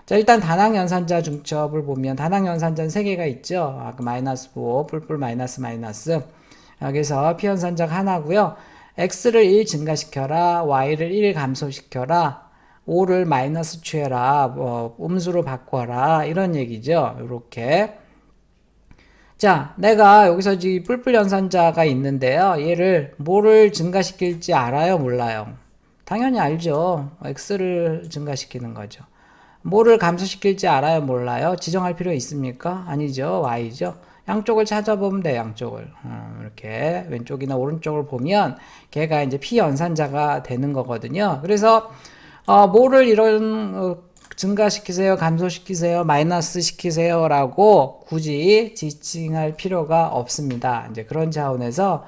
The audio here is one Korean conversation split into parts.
자, 일단 다낭연산자 중첩을 보면 다낭연산자는 3개가 있죠. 아까 마이너스 5, 뿔뿔 마이너스 마이너스. 여기서 피연산자가 하나고요. x를 1 증가시켜라, y를 1 감소시켜라, 5를 마이너스 취해라, 음수로 바꿔라, 이런 얘기죠. 이렇게. 자, 내가 여기서 지금 뿔뿔 연산자가 있는데요. 얘를 뭐를 증가시킬지 알아요, 몰라요? 당연히 알죠. x를 증가시키는 거죠. 뭐를 감소시킬지 알아요, 몰라요? 지정할 필요 있습니까? 아니죠. y죠. 양쪽을 찾아보면 돼, 양쪽을. 이렇게 왼쪽이나 오른쪽을 보면 걔가 이제 피연산자가 되는 거거든요. 그래서 뭐를 이런 증가시키세요, 감소시키세요, 마이너스 시키세요라고 굳이 지칭할 필요가 없습니다. 이제 그런 차원에서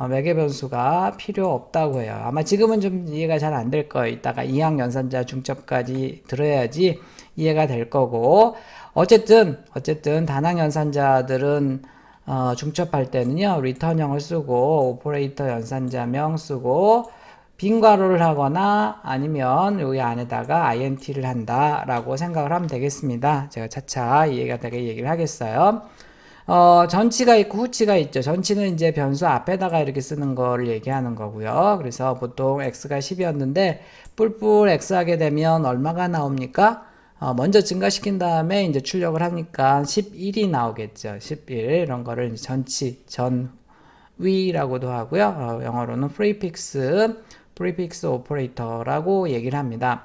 매개 변수가 필요 없다고 해요. 아마 지금은 좀 이해가 잘 안 될 거예요. 이따가 이항 연산자 중첩까지 들어야지 이해가 될 거고. 어쨌든 다낭 연산자들은 중첩할 때는요, 리턴형을 쓰고 오퍼레이터 연산자명 쓰고 빈 괄호를 하거나 아니면 여기 안에다가 int를 한다라고 생각을 하면 되겠습니다. 제가 차차 이해가 되게 얘기를 하겠어요. 전치가 있고 후치가 있죠. 전치는 이제 변수 앞에다가 이렇게 쓰는 거를 얘기하는 거고요. 그래서 보통 x가 10이었는데 뿔뿔 x 하게 되면 얼마가 나옵니까? 먼저 증가시킨 다음에 이제 출력을 하니까 11이 나오겠죠. 11 이런 거를 전치, 전위라고도 하고요. 영어로는 프리픽스 오퍼레이터라고 얘기를 합니다.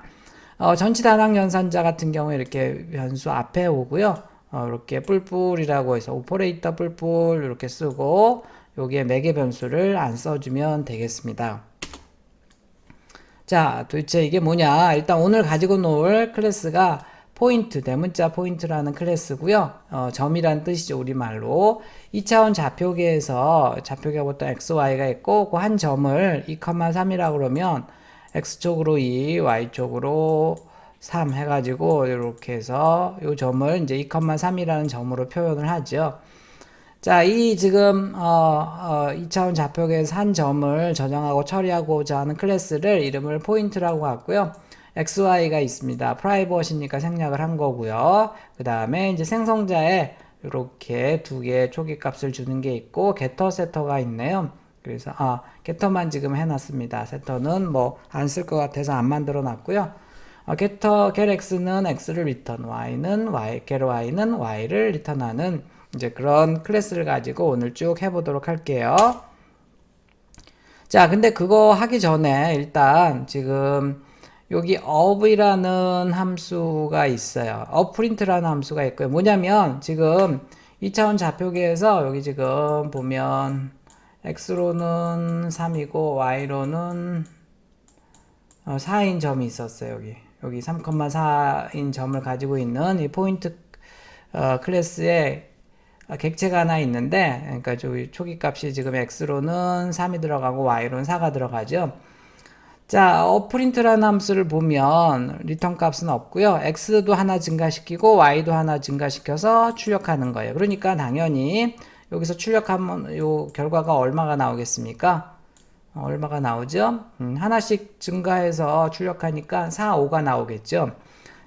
전치 단항 연산자 같은 경우에 이렇게 변수 앞에 오고요. 이렇게 뿔뿔이라고 해서 오퍼레이터 뿔뿔 이렇게 쓰고 여기에 매개 변수를 안 써주면 되겠습니다. 자, 도대체 이게 뭐냐? 일단 오늘 가지고 놀 클래스가 포인트, 대문자 포인트라는 클래스고요. 점이란 뜻이죠, 우리말로. 2차원 좌표계에서 좌표계가 보통 x, y가 있고 그 한 점을 2,3이라고 그러면 x쪽으로 2, y쪽으로 3 해가지고 이렇게 해서 이 점을 이제 2,3이라는 점으로 표현을 하죠. 자, 이 지금 2차원 좌표계에서 한 점을 저장하고 처리하고자 하는 클래스를 이름을 포인트라고 하고요. XY가 있습니다. 프라이버시니까 생략을 한 거고요. 그 다음에 이제 생성자에 이렇게 두 개의 초기 값을 주는 게 있고 getter, setter가 있네요. 그래서 getter만 지금 해놨습니다. setter는 뭐 안 쓸 것 같아서 안 만들어 놨고요. getter, get x는 x를 리턴, y는 get y는 y를 리턴하는 이제 그런 클래스를 가지고 오늘 쭉 해보도록 할게요. 자, 근데 그거 하기 전에 일단 지금 여기 of이라는 함수가 있어요. ofprint라는 함수가 있고요. 뭐냐면 지금 2차원 좌표계에서 여기 지금 보면 x로는 3이고 y로는 4인 점이 있었어요. 여기 3,4인 점을 가지고 있는 이 포인트 클래스에 객체가 하나 있는데, 그러니까 저기 초기 값이 지금 x로는 3이 들어가고 y로는 4가 들어가죠. 자, 어프린트라는 함수를 보면 리턴 값은 없고요. x도 하나 증가시키고 y도 하나 증가시켜서 출력하는 거예요. 그러니까 당연히 여기서 출력하면 요 결과가 얼마가 나오겠습니까? 얼마가 나오죠? 하나씩 증가해서 출력하니까 4, 5가 나오겠죠.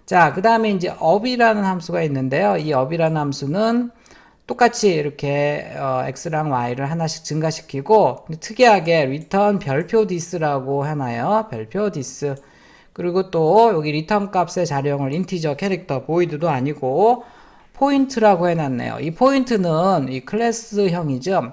자, 그 다음에 이제 up이라는 함수가 있는데요. 이 up이라는 함수는 똑같이 이렇게 x랑 y를 하나씩 증가시키고 특이하게 return 별표 this라고 하나요. 별표 this. 그리고 또 여기 return 값의 자령을 인티저 캐릭터 void도 아니고 포인트라고 해놨네요. 이 포인트는 이 클래스형이죠.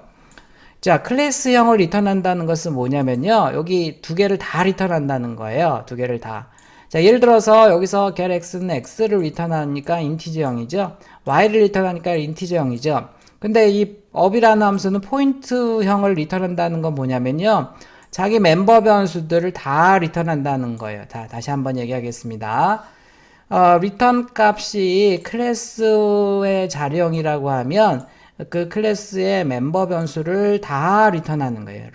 자, 클래스형을 리턴한다는 것은 뭐냐면요. 여기 두 개를 다 리턴한다는 거예요. 두 개를 다. 자, 예를 들어서 여기서 get x는 x를 리턴하니까 인티저형이죠. y를 리턴하니까 인티저형이죠. 근데 이 up이라는 함수는 포인트형을 리턴한다는 건 뭐냐면요. 자기 멤버 변수들을 다 리턴한다는 거예요. 다시 한번 얘기하겠습니다. 리턴 값이 클래스의 자령이라고 하면 그 클래스의 멤버 변수를 다 리턴하는 거예요.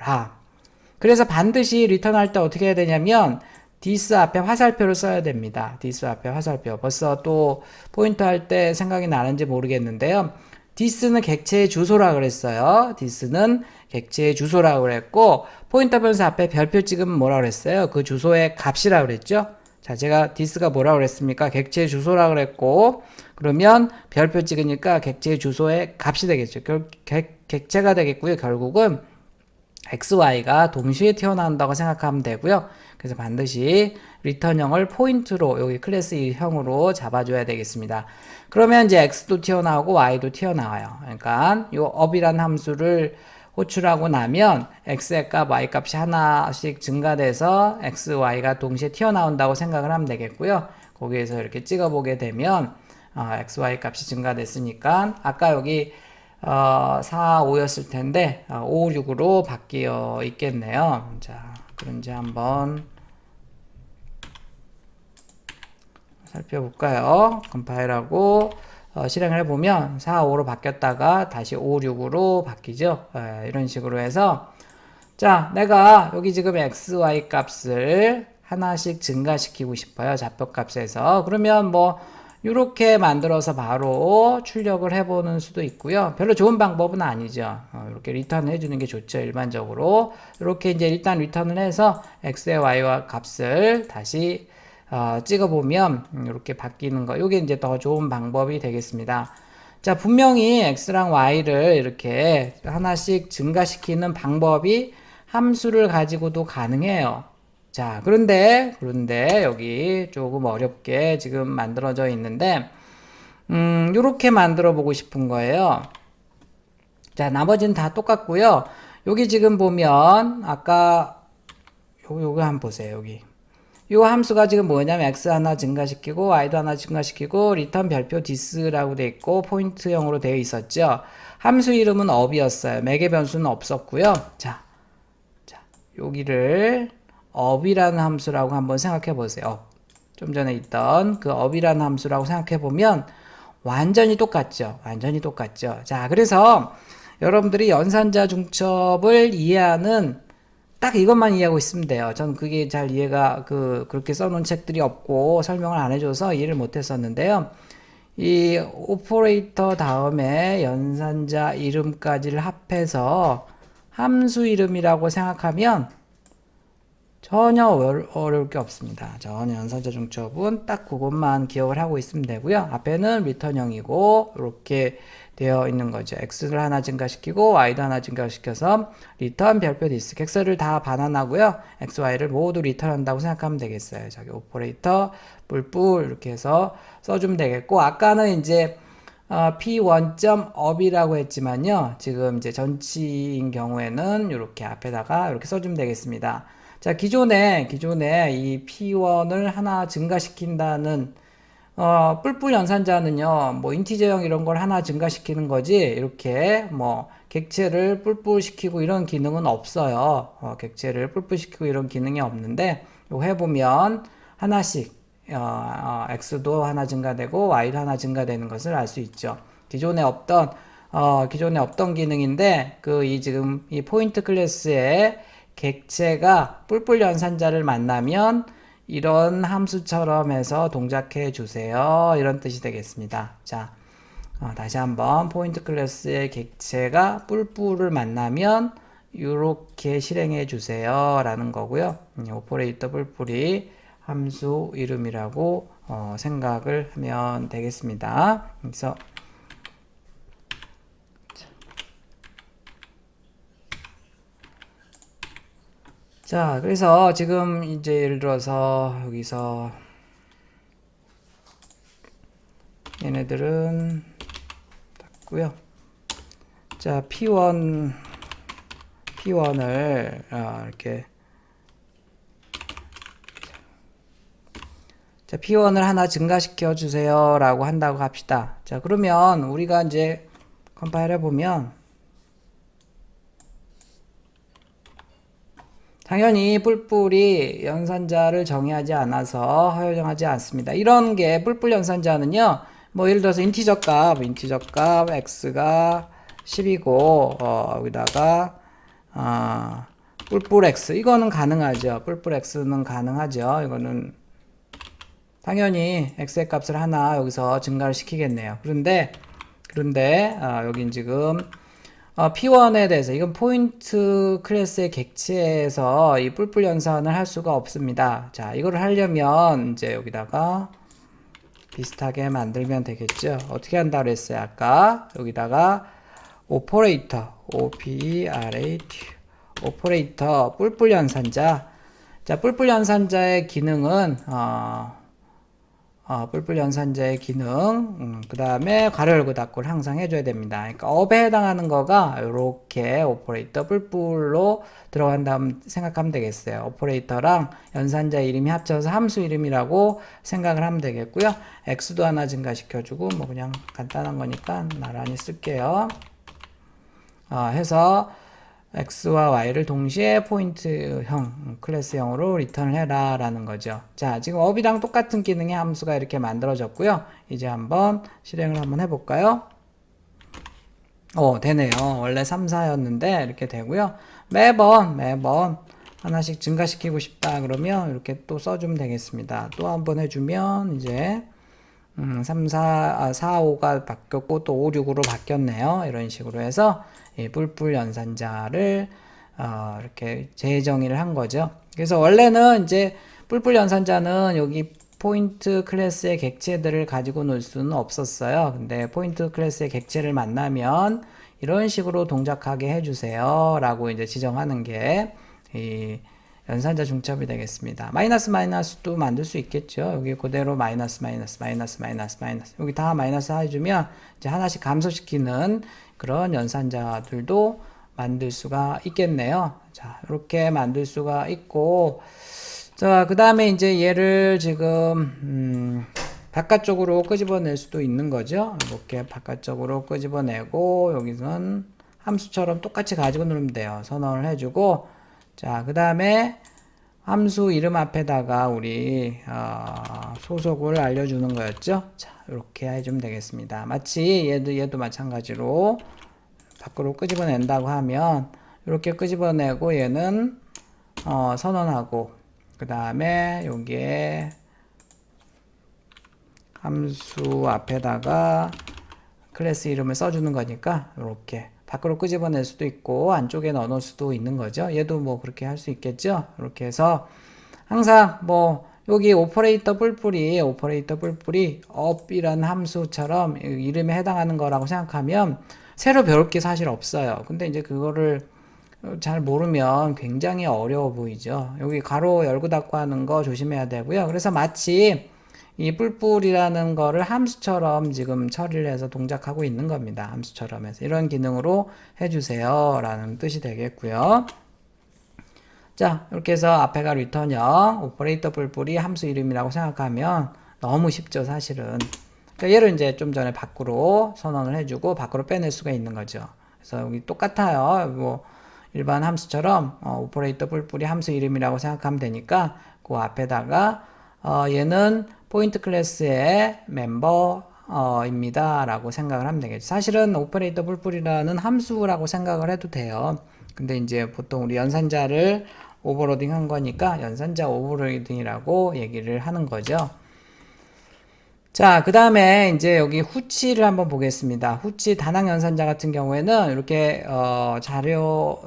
그래서 반드시 리턴할 때 어떻게 해야 되냐면 this 앞에 화살표를 써야 됩니다. this 앞에 화살표. 벌써 또 포인트 할 때 생각이 나는지 모르겠는데요. this는 객체의 주소라 그랬어요. this는 객체의 주소라고 그랬고 포인터 변수 앞에 별표 찍으면 뭐라 그랬어요? 그 주소의 값이라 그랬죠. 자, 제가 this가 뭐라고 그랬습니까? 객체 주소라고 그랬고, 그러면 별표 찍으니까 객체 주소의 값이 되겠죠. 객체가 되겠고요. 결국은 XY가 동시에 튀어나온다고 생각하면 되고요. 그래서 반드시 리턴형을 포인트로 여기 클래스 1형으로 잡아줘야 되겠습니다. 그러면 이제 X도 튀어나오고 Y도 튀어나와요. 그러니까 이 up이라는 함수를 호출하고 나면 X의 값, Y 값이 하나씩 증가돼서 X, Y가 동시에 튀어나온다고 생각을 하면 되겠고요. 거기에서 이렇게 찍어보게 되면 X, Y 값이 증가됐으니까 아까 여기 4, 5였을 텐데 5, 6으로 바뀌어 있겠네요. 자, 그런지 한번 살펴볼까요? 컴파일하고 실행을 해보면 4, 5로 바뀌었다가 다시 5, 6으로 바뀌죠. 이런 식으로 해서 자, 내가 여기 지금 x, y 값을 하나씩 증가시키고 싶어요. 좌표값에서. 그러면 뭐 이렇게 만들어서 바로 출력을 해보는 수도 있고요. 별로 좋은 방법은 아니죠. 이렇게 리턴을 해주는 게 좋죠. 일반적으로 이렇게 이제 일단 리턴을 해서 x의 y와 값을 다시 찍어보면 이렇게 바뀌는 거. 이게 이제 더 좋은 방법이 되겠습니다. 자, 분명히 x랑 y를 이렇게 하나씩 증가시키는 방법이 함수를 가지고도 가능해요. 자, 그런데 여기 조금 어렵게 지금 만들어져 있는데 요렇게 만들어 보고 싶은 거예요. 자, 나머지는 다 똑같고요. 여기 지금 보면 아까 요거 한번 보세요. 여기 이 함수가 지금 뭐냐면 x 하나 증가시키고 y도 하나 증가시키고 리턴 별표 this라고 되어 있고 포인트형으로 되어 있었죠. 함수 이름은 up이었어요. 매개 변수는 없었고요. 자, 여기를 up이라는 함수라고 한번 생각해 보세요. 좀 전에 있던 그 up이라는 함수라고 생각해 보면 완전히 똑같죠. 완전히 똑같죠. 자, 그래서 여러분들이 연산자 중첩을 이해하는 딱 이것만 이해하고 있으면 돼요. 전 그게 잘 이해가 그렇게 써놓은 책들이 없고 설명을 안 해줘서 이해를 못했었는데요. 이 오퍼레이터 다음에 연산자 이름까지를 합해서 함수 이름이라고 생각하면 전혀 어려울 게 없습니다. 전혀 연산자 중첩은 딱 그것만 기억을 하고 있으면 되고요. 앞에는 리턴형이고 이렇게 되어 있는 거죠. x를 하나 증가시키고 y도 하나 증가시켜서 리턴 별표 디스 객서를 다 반환하고요. x, y를 모두 리턴한다고 생각하면 되겠어요. 저기 오퍼레이터 뿔뿔 이렇게 해서 써주면 되겠고 아까는 이제 p1.up이라고 했지만요. 지금 이제 전치인 경우에는 이렇게 앞에다가 이렇게 써주면 되겠습니다. 자, 기존에 이 p1을 하나 증가시킨다는 뿔뿔 연산자는요, 뭐 인티저형 이런 걸 하나 증가시키는 거지 이렇게 뭐 객체를 뿔뿔 시키고 이런 기능은 없어요. 객체를 뿔뿔 시키고 이런 기능이 없는데 이거 해보면 하나씩 x도 하나 증가되고 y도 하나 증가되는 것을 알 수 있죠. 기존에 없던 기능인데 지금 이 포인트 클래스의 객체가 뿔뿔 연산자를 만나면 이런 함수처럼 해서 동작해 주세요. 이런 뜻이 되겠습니다. 자, 다시 한번 포인트 클래스의 객체가 뿔뿔을 만나면 이렇게 실행해 주세요. 라는 거고요. 오퍼레이터 뿔뿔이 함수 이름이라고 생각을 하면 되겠습니다. 그래서 자, 그래서 지금 이제 예를 들어서 여기서 얘네들은 닫고요. 자, P1을 이렇게 자, P1을 하나 증가시켜 주세요 라고 한다고 합시다. 자, 그러면 우리가 이제 컴파일 해보면 당연히 뿔뿔이 연산자를 정의하지 않아서 허용하지 않습니다. 이런 게 뿔뿔 연산자는요. 뭐 예를 들어서 인티저 값 x가 10이고 여기다가 뿔뿔 x 이거는 가능하죠. 뿔뿔 x는 가능하죠. 이거는 당연히 x의 값을 하나 여기서 증가를 시키겠네요. 그런데 여긴 지금 P1에 대해서 이건 포인트 클래스의 객체에서 이 뿔뿔 연산을 할 수가 없습니다. 자, 이거를 하려면 이제 여기다가 비슷하게 만들면 되겠죠. 어떻게 한다 그랬어요? 아까 여기다가 오퍼레이터, O-P-E-R-A-T, 오퍼레이터 뿔뿔 연산자. 자, 뿔뿔 연산자의 기능은 뿔뿔 연산자의 기능, 그 다음에 괄호 열고 닫고를 항상 해줘야 됩니다. 그러니까 업에 해당하는 거가 이렇게 오퍼레이터 뿔뿔로 들어간다면 생각하면 되겠어요. 오퍼레이터랑 연산자 이름이 합쳐서 함수 이름이라고 생각을 하면 되겠고요. x도 하나 증가시켜주고 뭐 그냥 간단한 거니까 나란히 쓸게요. 해서 x와 y를 동시에 포인트형, 클래스형으로 리턴을 해라 라는 거죠. 자, 지금 업이랑 똑같은 기능의 함수가 이렇게 만들어졌고요. 이제 한번 실행을 한번 해볼까요? 되네요. 원래 3, 4였는데 이렇게 되고요. 매번 하나씩 증가시키고 싶다 그러면 이렇게 또 써주면 되겠습니다. 또 한번 해주면 이제 3, 4, 5가 바뀌었고 또 5, 6으로 바뀌었네요. 이런 식으로 해서 이 뿔뿔 연산자를 이렇게 재정의를 한 거죠. 그래서 원래는 이제 뿔뿔 연산자는 여기 포인트 클래스의 객체들을 가지고 놀 수는 없었어요. 근데 포인트 클래스의 객체를 만나면 이런 식으로 동작하게 해주세요 라고 이제 지정하는 게 이 연산자 중첩이 되겠습니다. 마이너스도 만들 수 있겠죠. 여기 그대로 마이너스 여기 다 마이너스 해주면 이제 하나씩 감소시키는 그런 연산자들도 만들 수가 있겠네요. 자, 이렇게 만들 수가 있고, 자, 그 다음에 이제 얘를 지금 바깥쪽으로 끄집어낼 수도 있는 거죠. 이렇게 바깥쪽으로 끄집어내고 여기선 함수처럼 똑같이 가지고 놀면 돼요. 선언을 해주고, 자, 그 다음에 함수 이름 앞에다가 우리 소속을 알려주는 거였죠. 자, 이렇게 해주면 되겠습니다. 마치 얘도 마찬가지로 밖으로 끄집어낸다고 하면 이렇게 끄집어내고 얘는 선언하고 그 다음에 여기에 함수 앞에다가 클래스 이름을 써주는 거니까 이렇게 밖으로 끄집어낼 수도 있고 안쪽에 넣어놓을 수도 있는 거죠. 얘도 뭐 그렇게 할 수 있겠죠. 이렇게 해서 항상 뭐 여기 오퍼레이터 뿔뿔이 업이라는 함수처럼 이름에 해당하는 거라고 생각하면 새로 배울 게 사실 없어요. 근데 이제 그거를 잘 모르면 굉장히 어려워 보이죠. 여기 가로 열고 닫고 하는 거 조심해야 되고요. 그래서 마치 이 뿔뿔이라는 거를 함수처럼 지금 처리를 해서 동작하고 있는 겁니다. 함수처럼 해서 이런 기능으로 해주세요 라는 뜻이 되겠고요. 자, 이렇게 해서 앞에가 리턴형, 오퍼레이터 뿔뿔이 함수 이름이라고 생각하면 너무 쉽죠, 사실은. 그러니까 얘를 이제 좀 전에 밖으로 선언을 해주고 밖으로 빼낼 수가 있는 거죠. 그래서 여기 똑같아요. 뭐 일반 함수처럼 오퍼레이터 뿔뿔이 함수 이름이라고 생각하면 되니까 그 앞에다가 얘는 포인트 클래스의 멤버입니다 라고 생각을 하면 되겠죠. 사실은 오퍼레이터 뿔뿔이라는 함수라고 생각을 해도 돼요. 근데 이제 보통 우리 연산자를 오버로딩 한 거니까 연산자 오버로딩이라고 얘기를 하는 거죠. 자, 그 다음에 이제 여기 후치를 한번 보겠습니다. 후치 단항 연산자 같은 경우에는 이렇게 자료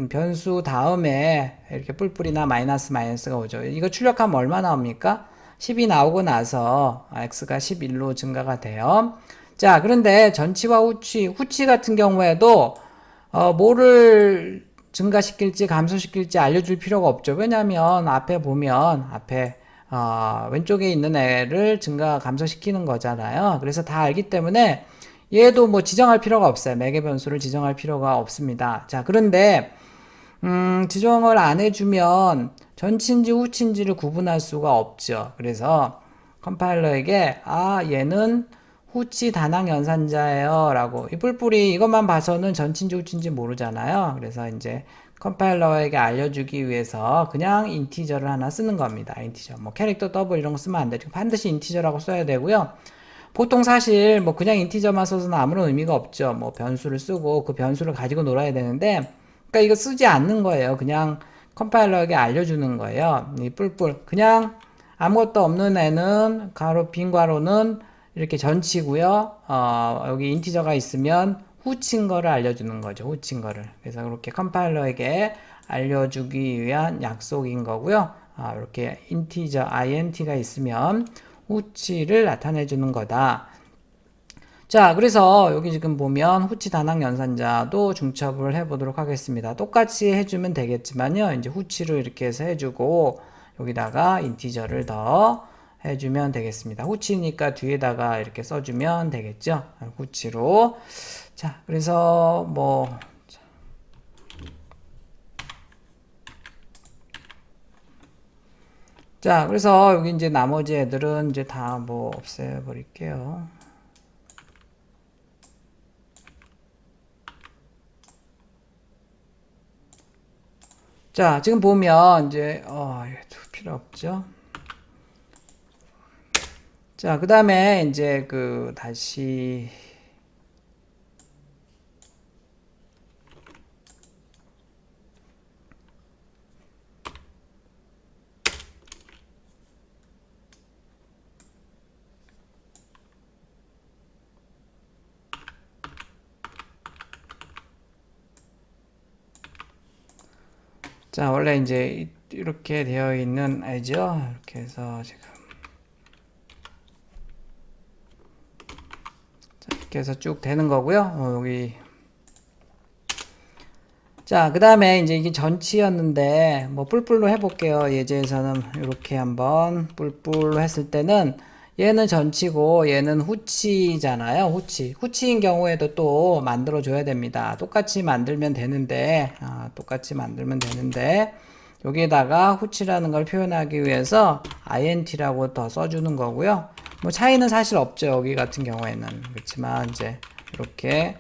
변수 다음에 이렇게 뿔뿔이나 마이너스가 오죠. 이거 출력하면 얼마 나옵니까? 10이 나오고 나서 x가 11로 증가가 돼요. 자, 그런데 전치와 후치 같은 경우에도 뭐를 증가시킬지 감소시킬지 알려줄 필요가 없죠. 왜냐하면 앞에 보면 왼쪽에 있는 애를 감소시키는 거잖아요. 그래서 다 알기 때문에 얘도 뭐 지정할 필요가 없어요. 매개 변수를 지정할 필요가 없습니다. 자, 그런데 지정을 안 해주면 전치인지 후치인지를 구분할 수가 없죠. 그래서 컴파일러에게 얘는 후치 단항 연산자예요 라고 이 뿔뿔이 이것만 봐서는 전치인지 후치인지 모르잖아요. 그래서 이제 컴파일러에게 알려주기 위해서 그냥 인티저를 하나 쓰는 겁니다. 인티저 뭐 캐릭터 더블 이런 거 쓰면 안 되죠. 반드시 인티저라고 써야 되고요. 보통 사실 뭐 그냥 인티저만 써서는 아무런 의미가 없죠. 뭐 변수를 쓰고 그 변수를 가지고 놀아야 되는데 그러니까 이거 쓰지 않는 거예요. 그냥 컴파일러에게 알려주는 거예요. 이 뿔뿔 그냥 아무것도 없는 애는 빈 괄호는 이렇게 전치고요. 여기 인티저가 있으면 후친 거를 알려주는 거죠. 후친 거를. 그래서 그렇게 컴파일러에게 알려주기 위한 약속인 거고요. 이렇게 인티저 int가 있으면 후치를 나타내 주는 거다. 자, 그래서 여기 지금 보면 후치 단학 연산자도 중첩을 해보도록 하겠습니다. 똑같이 해주면 되겠지만요. 이제 후치로 이렇게 해서 해주고 여기다가 인티저를 더 해주면 되겠습니다. 후치니까 뒤에다가 이렇게 써주면 되겠죠. 후치로. 자, 그래서 뭐 자, 그래서 여기 이제 나머지 애들은 이제 다 뭐 없애버릴게요. 자, 지금 보면 이제 얘도 필요 없죠. 자, 그 다음에 이제 다시 자, 원래 이제 이렇게 되어 있는 애죠. 이렇게 해서 지금 자, 이렇게 해서 쭉 되는 거고요. 여기 자, 그 다음에 이제 이게 전치였는데 뭐 뿔뿔로 해볼게요. 예제에서는 이렇게 한번 뿔뿔로 했을 때는 얘는 전치고 얘는 후치잖아요. 후치인 경우에도 또 만들어 줘야 됩니다. 똑같이 만들면 되는데 여기에다가 후치라는 걸 표현하기 위해서 int라고 더 써주는 거고요. 뭐 차이는 사실 없죠. 여기 같은 경우에는. 그렇지만 이제 이렇게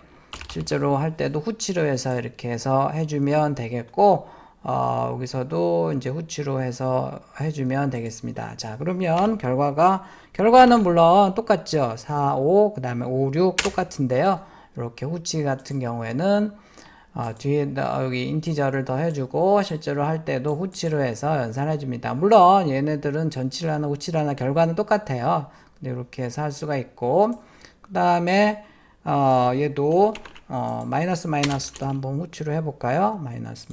실제로 할 때도 후치로 해서 이렇게 해서 해주면 되겠고, 여기서도 이제 후치로 해서 해주면 되겠습니다. 자, 그러면 결과는 물론 똑같죠. 4, 5, 그 다음에 5, 6 똑같은데요. 이렇게 후치 같은 경우에는 뒤에 여기 인티저를 더 해주고 실제로 할 때도 후치로 해서 연산해 줍니다. 물론 얘네들은 전치를 하나 후치를 하나 결과는 똑같아요. 근데 이렇게 해서 할 수가 있고 그 다음에 얘도 마이너스도 한번 후치로 해볼까요? 마이너스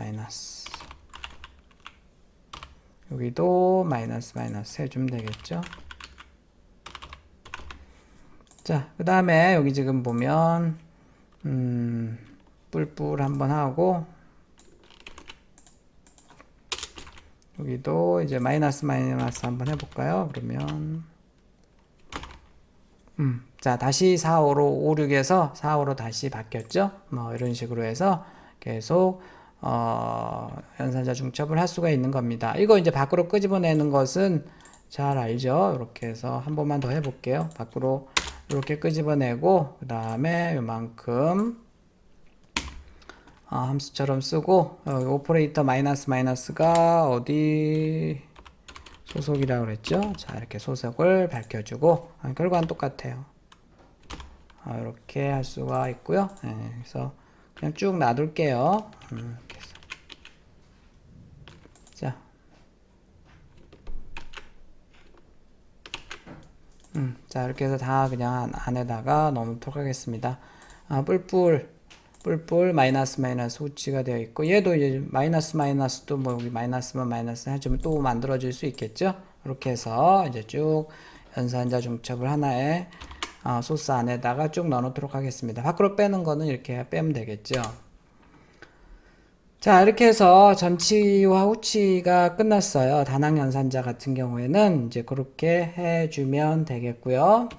여기도 마이너스 해주면 되겠죠. 자, 그 다음에 여기 지금 보면 뿔뿔 한번 하고 여기도 이제 마이너스 한번 해볼까요? 그러면 자, 다시 4, 5로 5, 6에서 4, 5로 다시 바뀌었죠? 뭐 이런 식으로 해서 계속 연산자 중첩을 할 수가 있는 겁니다. 이거 이제 밖으로 끄집어내는 것은 잘 알죠? 이렇게 해서 한 번만 더 해볼게요. 밖으로 이렇게 끄집어내고 그 다음에 요만큼 함수처럼 쓰고 오퍼레이터 마이너스가 어디 소속이라고 그랬죠? 자, 이렇게 소속을 밝혀주고 결과는 똑같아요. 이렇게 할 수가 있고요. 그래서 그냥 쭉 놔둘게요. 이렇게 해서. 자, 이렇게 해서 다 그냥 안에다가 넣어놓도록 하겠습니다. 뿔뿔 마이너스 후치가 되어 있고 얘도 이제 마이너스도 뭐 여기 마이너스만 마이너스 해주면 또 만들어질 수 있겠죠. 이렇게 해서 이제 쭉 연산자 중첩을 하나의 소스 안에다가 쭉 넣어놓도록 하겠습니다. 밖으로 빼는 거는 이렇게 빼면 되겠죠. 자, 이렇게 해서 전치와 후치가 끝났어요. 단항 연산자 같은 경우에는 이제 그렇게 해주면 되겠고요.